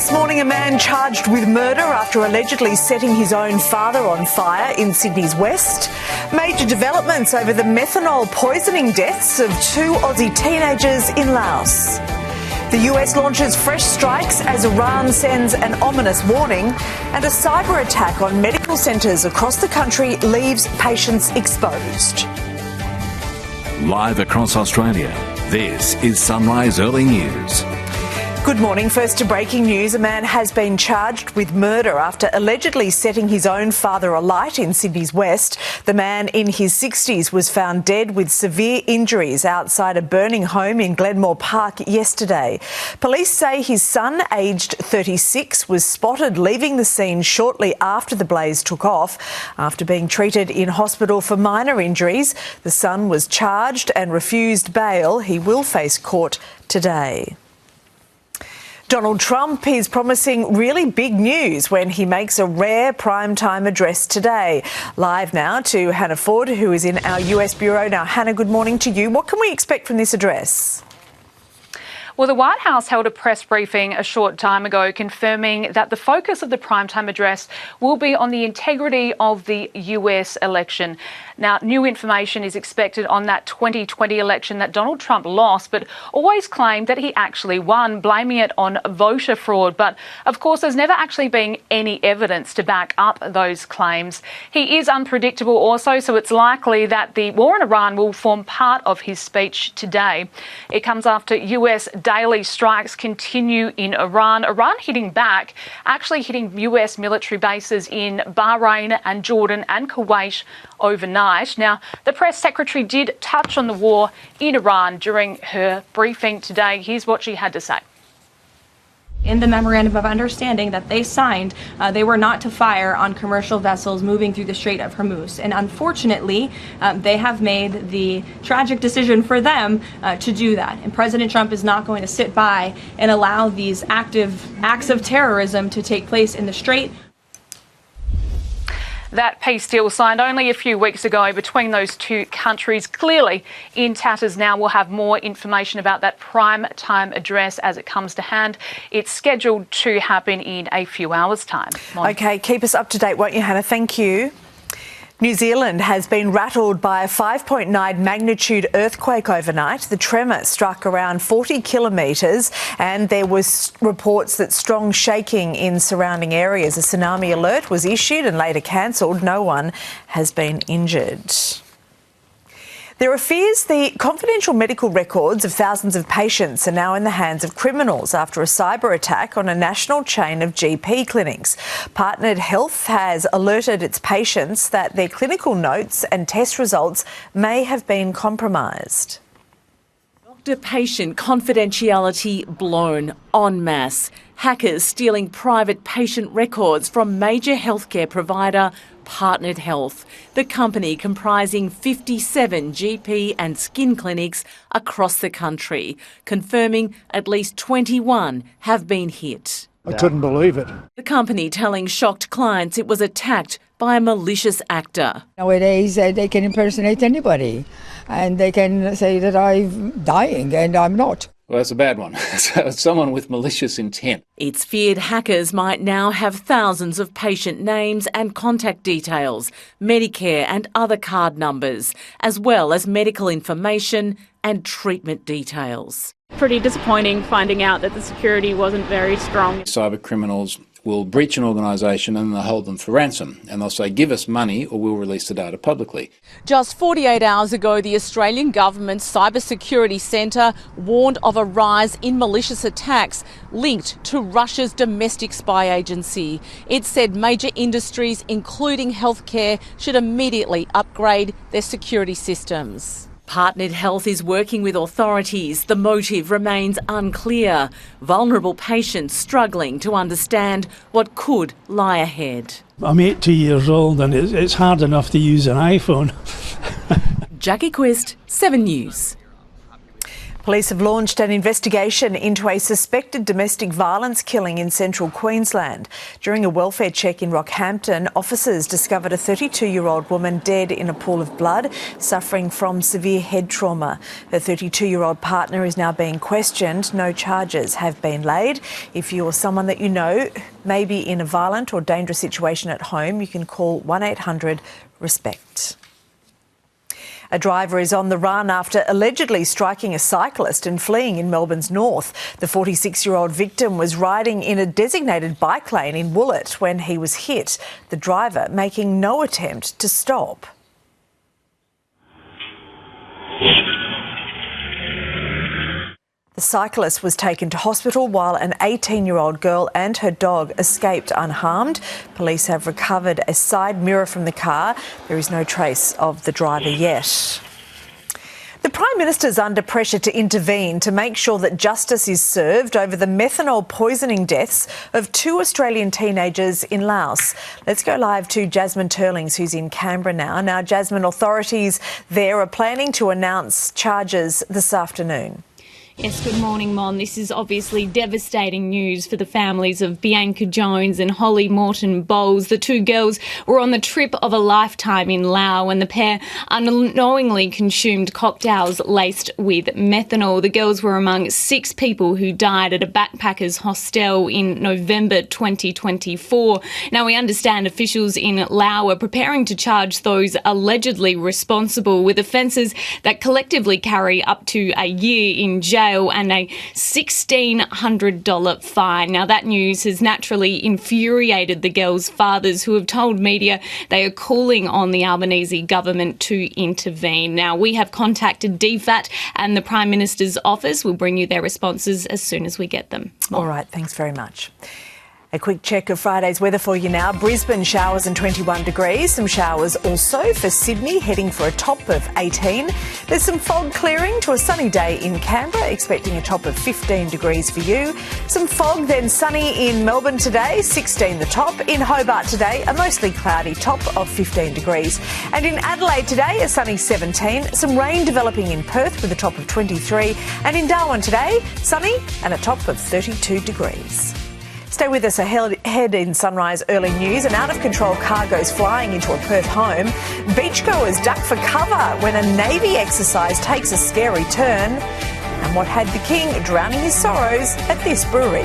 This morning, a man charged with murder after allegedly setting his own father on fire in Sydney's West. Major developments over the methanol poisoning deaths of 2 Aussie teenagers in Laos. The US launches fresh strikes as Iran sends an ominous warning, and a cyber attack on medical centres across the country leaves patients exposed. Live across Australia, this is Sunrise Early News. Good morning. First to breaking news. A man has been charged with murder after allegedly setting his own father alight in Sydney's West. The man in his 60s was found dead with severe injuries outside a burning home in Glenmore Park yesterday. Police say his son, aged 36, was spotted leaving the scene shortly after the blaze took off. After being treated in hospital for minor injuries, the son was charged and refused bail. He will face court today. Donald Trump is promising really big news when he makes a rare primetime address today. Live now to Hannah Ford, who is in our US bureau. Now, Hannah, good morning to you. What can we expect from this address? Well, the White House held a press briefing a short time ago confirming that the focus of the primetime address will be on the integrity of the US election. Now, new information is expected on that 2020 election that Donald Trump lost, but always claimed that he actually won, blaming it on voter fraud. But, of course, there's never actually been any evidence to back up those claims. He is unpredictable also, so it's likely that the war in Iran will form part of his speech today. It comes after US daily strikes continue in Iran. Iran hitting back, actually hitting US military bases in Bahrain and Jordan and Kuwait overnight. Now, the press secretary did touch on the war in Iran during her briefing today. Here's what she had to say. In the memorandum of understanding that they signed, they were not to fire on commercial vessels moving through the Strait of Hormuz. And unfortunately, they have made the tragic decision for them to do that. And President Trump is not going to sit by and allow these active acts of terrorism to take place in the Strait. That peace deal signed only a few weeks ago between those two countries, clearly in tatters now. We'll have more information about that prime time address as it comes to hand. It's scheduled to happen in a few hours' time. OK, keep us up to date, won't you, Hannah? Thank you. New Zealand has been rattled by a 5.9 magnitude earthquake overnight. The tremor struck around 40 kilometres and there was reports that strong shaking in surrounding areas. A tsunami alert was issued and later cancelled. No one has been injured. There are fears the confidential medical records of thousands of patients are now in the hands of criminals after a cyber attack on a national chain of GP clinics. Partnered Health has alerted its patients that their clinical notes and test results may have been compromised. Doctor-patient confidentiality blown en masse. Hackers stealing private patient records from major healthcare provider Partnered Health, the company comprising 57 GP and skin clinics across the country, confirming at least 21 have been hit. I couldn't believe it. The company telling shocked clients it was attacked by a malicious actor. Nowadays, they can impersonate anybody and they can say that I'm dying and I'm not. Well, that's a bad one. So someone with malicious intent. It's feared hackers might now have thousands of patient names and contact details, Medicare and other card numbers, as well as medical information and treatment details. Pretty disappointing finding out that the security wasn't very strong. Cyber criminals will breach an organisation and they'll hold them for ransom, and they'll say, give us money or we'll release the data publicly. Just 48 hours ago, the Australian government's cybersecurity centre warned of a rise in malicious attacks linked to Russia's domestic spy agency. It said major industries, including healthcare, should immediately upgrade their security systems. Partnered Health is working with authorities. The motive remains unclear. Vulnerable patients struggling to understand what could lie ahead. I'm 80 years old and it's hard enough to use an iPhone. Jackie Quist, 7 News. Police have launched an investigation into a suspected domestic violence killing in central Queensland. During a welfare check in Rockhampton, officers discovered a 32-year-old woman dead in a pool of blood, suffering from severe head trauma. Her 32-year-old partner is now being questioned. No charges have been laid. If you're someone that you know may be in a violent or dangerous situation at home, you can call 1-800-RESPECT. A driver is on the run after allegedly striking a cyclist and fleeing in Melbourne's north. The 46-year-old victim was riding in a designated bike lane in Woolwich when he was hit, the driver making no attempt to stop. The cyclist was taken to hospital while an 18-year-old girl and her dog escaped unharmed. Police have recovered a side mirror from the car. There is no trace of the driver yet. The Prime Minister's under pressure to intervene to make sure that justice is served over the methanol poisoning deaths of 2 Australian teenagers in Laos. Let's go live to Jasmine Turlings, who's in Canberra now. Now, Jasmine, authorities there are planning to announce charges this afternoon. Yes, good morning, Mon. This is obviously devastating news for the families of Bianca Jones and Holly Morton Bowles. The 2 girls were on the trip of a lifetime in Laos when the pair unknowingly consumed cocktails laced with methanol. The girls were among 6 people who died at a backpackers hostel in November 2024. Now, we understand officials in Laos are preparing to charge those allegedly responsible with offences that collectively carry up to a year in jail and a $1,600 fine. Now, that news has naturally infuriated the girls' fathers, who have told media they are calling on the Albanese government to intervene. Now, we have contacted DFAT and the Prime Minister's office. We'll bring you their responses as soon as we get them. All right, thanks very much. A quick check of Friday's weather for you now. Brisbane, showers and 21 degrees. Some showers also for Sydney, heading for a top of 18. There's some fog clearing to a sunny day in Canberra, expecting a top of 15 degrees for you. Some fog, then sunny in Melbourne today, 16 the top. In Hobart today, a mostly cloudy top of 15 degrees. And in Adelaide today, a sunny 17. Some rain developing in Perth with a top of 23. And in Darwin today, sunny and a top of 32 degrees. Stay with us ahead in Sunrise Early News. An out-of-control car goes flying into a Perth home. Beachgoers duck for cover when a Navy exercise takes a scary turn. And what had the king drowning his sorrows at this brewery.